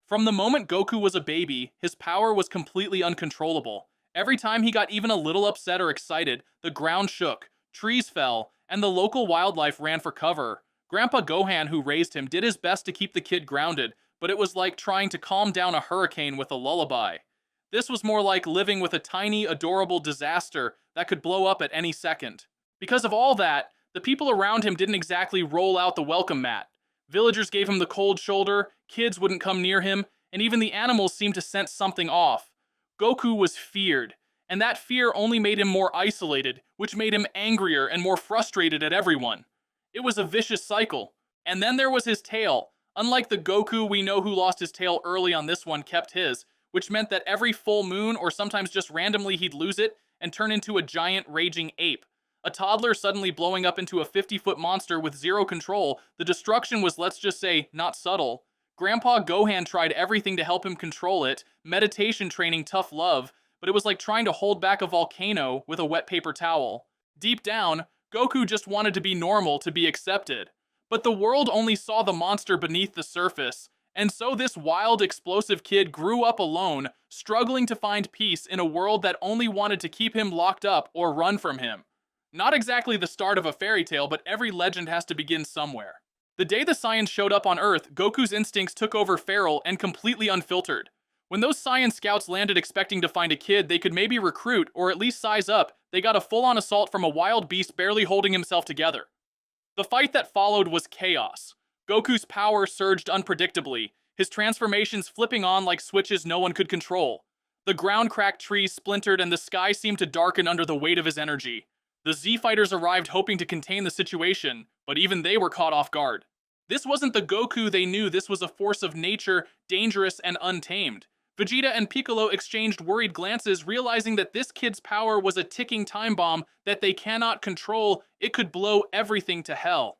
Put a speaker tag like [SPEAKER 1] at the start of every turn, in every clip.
[SPEAKER 1] From the moment Goku was a baby, his power was completely uncontrollable. Every time he got even a little upset or excited, the ground shook, trees fell, and the local wildlife ran for cover. Grandpa Gohan, who raised him, did his best to keep the kid grounded, but it was like trying to calm down a hurricane with a lullaby. This was more like living with a tiny, adorable disaster that could blow up at any second. Because of all that, the people around him didn't exactly roll out the welcome mat. Villagers gave him the cold shoulder, kids wouldn't come near him, and even the animals seemed to sense something off. Goku was feared, and that fear only made him more isolated, which made him angrier and more frustrated at everyone. It was a vicious cycle. And then there was his tail. Unlike the Goku we know who lost his tail early on, this one kept his, which meant that every full moon, or sometimes just randomly, he'd lose it and turn into a giant raging ape. A toddler suddenly blowing up into a 50-foot monster with zero control. The destruction was, let's just say, not subtle. Grandpa Gohan tried everything to help him control it, meditation training, tough love, but it was like trying to hold back a volcano with a wet paper towel. Deep down, Goku just wanted to be normal, to be accepted. But the world only saw the monster beneath the surface, and so this wild, explosive kid grew up alone, struggling to find peace in a world that only wanted to keep him locked up or run from him. Not exactly the start of a fairy tale, but every legend has to begin somewhere. The day the Saiyans showed up on Earth, Goku's instincts took over, feral and completely unfiltered. When those Saiyan scouts landed expecting to find a kid they could maybe recruit or at least size up, they got a full-on assault from a wild beast barely holding himself together. The fight that followed was chaos. Goku's power surged unpredictably, his transformations flipping on like switches no one could control. The ground cracked, trees splintered, and the sky seemed to darken under the weight of his energy. The Z-Fighters arrived hoping to contain the situation, but even they were caught off guard. This wasn't the Goku they knew, this was a force of nature, dangerous and untamed. Vegeta and Piccolo exchanged worried glances, realizing that this kid's power was a ticking time bomb that they cannot control. It could blow everything to hell.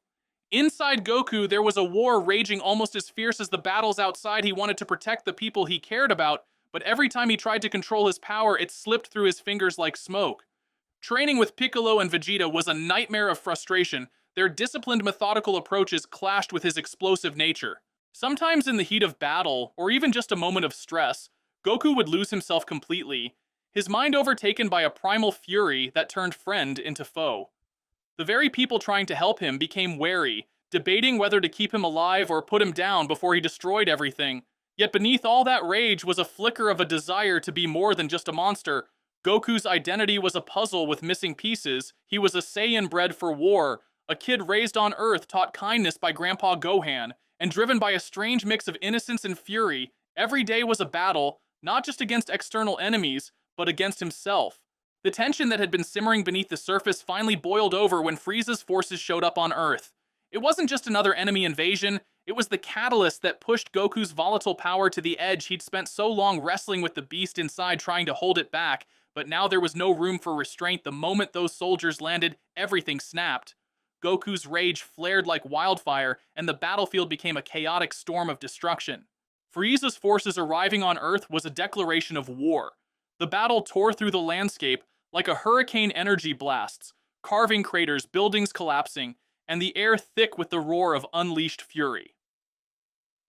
[SPEAKER 1] Inside Goku, there was a war raging almost as fierce as the battles outside. He wanted to protect the people he cared about, but every time he tried to control his power, it slipped through his fingers like smoke. Training with Piccolo and Vegeta was a nightmare of frustration. Their disciplined, methodical approaches clashed with his explosive nature. Sometimes in the heat of battle, or even just a moment of stress, Goku would lose himself completely, his mind overtaken by a primal fury that turned friend into foe. The very people trying to help him became wary, debating whether to keep him alive or put him down before he destroyed everything. Yet beneath all that rage was a flicker of a desire to be more than just a monster. Goku's identity was a puzzle with missing pieces. He was a Saiyan bred for war, a kid raised on Earth, taught kindness by Grandpa Gohan, and driven by a strange mix of innocence and fury. Every day was a battle, not just against external enemies, but against himself. The tension that had been simmering beneath the surface finally boiled over when Frieza's forces showed up on Earth. It wasn't just another enemy invasion, it was the catalyst that pushed Goku's volatile power to the edge. He'd spent so long wrestling with the beast inside, trying to hold it back, but now there was no room for restraint. The moment those soldiers landed, everything snapped. Goku's rage flared like wildfire, and the battlefield became a chaotic storm of destruction. Frieza's forces arriving on Earth was a declaration of war. The battle tore through the landscape like a hurricane, energy blasts, carving craters, buildings collapsing, and the air thick with the roar of unleashed fury.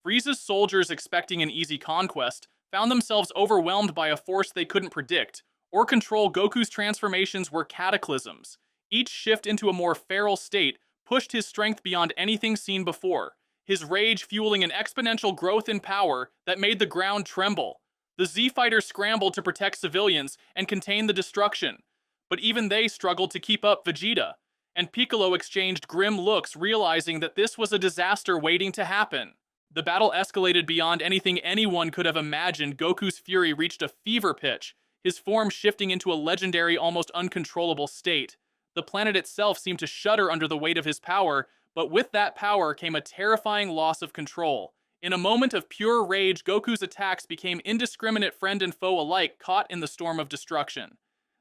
[SPEAKER 1] Frieza's soldiers, expecting an easy conquest, found themselves overwhelmed by a force they couldn't predict or control. Goku's transformations were cataclysms. Each shift into a more feral state pushed his strength beyond anything seen before, his rage fueling an exponential growth in power that made the ground tremble. The Z-Fighters scrambled to protect civilians and contain the destruction, but even they struggled to keep up. Vegeta and Piccolo exchanged grim looks, realizing that this was a disaster waiting to happen. The battle escalated beyond anything anyone could have imagined. Goku's fury reached a fever pitch, his form shifting into a legendary, almost uncontrollable state. The planet itself seemed to shudder under the weight of his power, but with that power came a terrifying loss of control. In a moment of pure rage, Goku's attacks became indiscriminate, friend and foe alike, caught in the storm of destruction.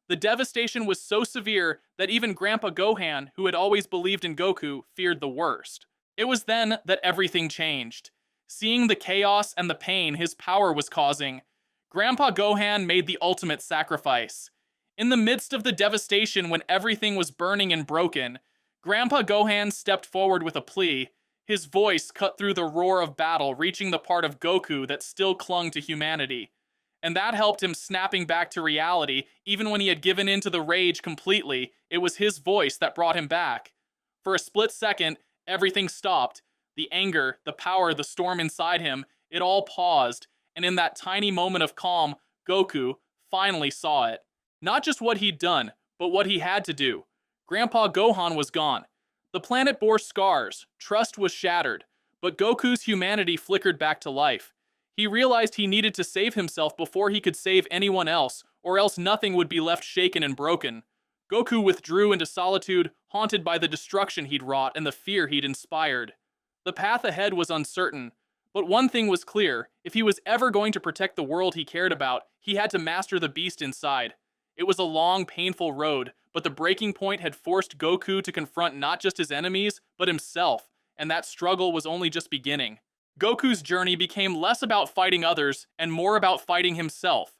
[SPEAKER 1] The devastation was so severe that even Grandpa Gohan, who had always believed in Goku, feared the worst. It was then that everything changed. Seeing the chaos and the pain his power was causing, Grandpa Gohan made the ultimate sacrifice. In the midst of the devastation, when everything was burning and broken, Grandpa Gohan stepped forward with a plea. His voice cut through the roar of battle, reaching the part of Goku that still clung to humanity. And that helped him snapping back to reality. Even when he had given in to the rage completely, it was his voice that brought him back. For a split second, everything stopped. The anger, the power, the storm inside him, it all paused. And in that tiny moment of calm, Goku finally saw it. Not just what he'd done, but what he had to do. Grandpa Gohan was gone. The planet bore scars, trust was shattered, but Goku's humanity flickered back to life. He realized he needed to save himself before he could save anyone else, or else nothing would be left shaken and broken. Goku withdrew into solitude, haunted by the destruction he'd wrought and the fear he'd inspired. The path ahead was uncertain, but one thing was clear: if he was ever going to protect the world he cared about, he had to master the beast inside. It was a long, painful road, but the breaking point had forced Goku to confront not just his enemies, but himself, and that struggle was only just beginning. Goku's journey became less about fighting others and more about fighting himself.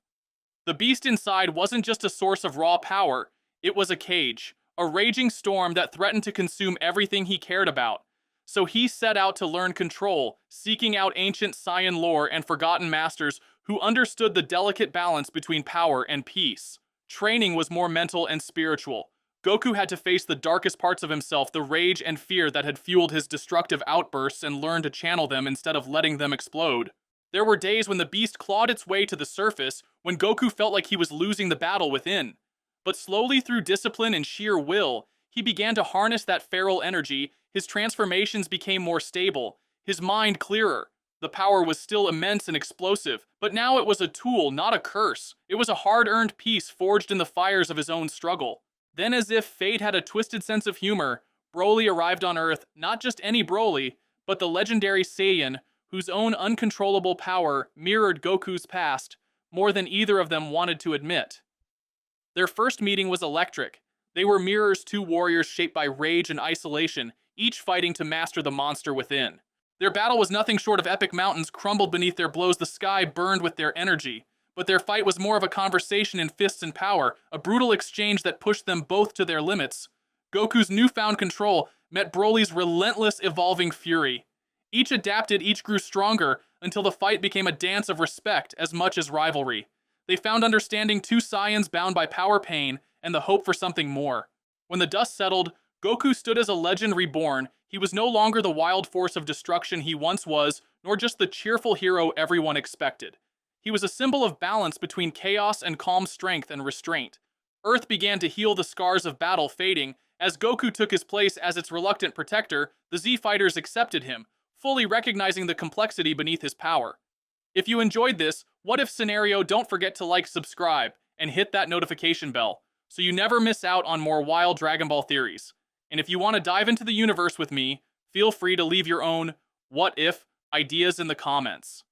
[SPEAKER 1] The beast inside wasn't just a source of raw power, it was a cage, a raging storm that threatened to consume everything he cared about. So he set out to learn control, seeking out ancient Saiyan lore and forgotten masters who understood the delicate balance between power and peace. Training was more mental and spiritual. Goku had to face the darkest parts of himself, the rage and fear that had fueled his destructive outbursts, and learn to channel them instead of letting them explode. There were days when the beast clawed its way to the surface, when Goku felt like he was losing the battle within. But slowly, through discipline and sheer will, he began to harness that feral energy. His transformations became more stable, his mind clearer. The power was still immense and explosive, but now it was a tool, not a curse. It was a hard-earned peace forged in the fires of his own struggle. Then, as if fate had a twisted sense of humor, Broly arrived on Earth, not just any Broly, but the legendary Saiyan, whose own uncontrollable power mirrored Goku's past more than either of them wanted to admit. Their first meeting was electric. They were mirrors, two warriors shaped by rage and isolation, each fighting to master the monster within. Their battle was nothing short of epic. Mountains crumbled beneath their blows, the sky burned with their energy. But their fight was more of a conversation in fists and power, a brutal exchange that pushed them both to their limits. Goku's newfound control met Broly's relentless, evolving fury. Each adapted, each grew stronger, until the fight became a dance of respect as much as rivalry. They found understanding, two Saiyans bound by power, pain, and the hope for something more. When the dust settled, Goku stood as a legend reborn. He was no longer the wild force of destruction he once was, nor just the cheerful hero everyone expected. He was a symbol of balance between chaos and calm, strength and restraint. Earth began to heal the scars of battle fading. As Goku took his place as its reluctant protector, the Z-Fighters accepted him, fully recognizing the complexity beneath his power. If you enjoyed this What If scenario, don't forget to like, subscribe, and hit that notification bell, so you never miss out on more wild Dragon Ball theories. And if you want to dive into the universe with me, feel free to leave your own what if ideas in the comments.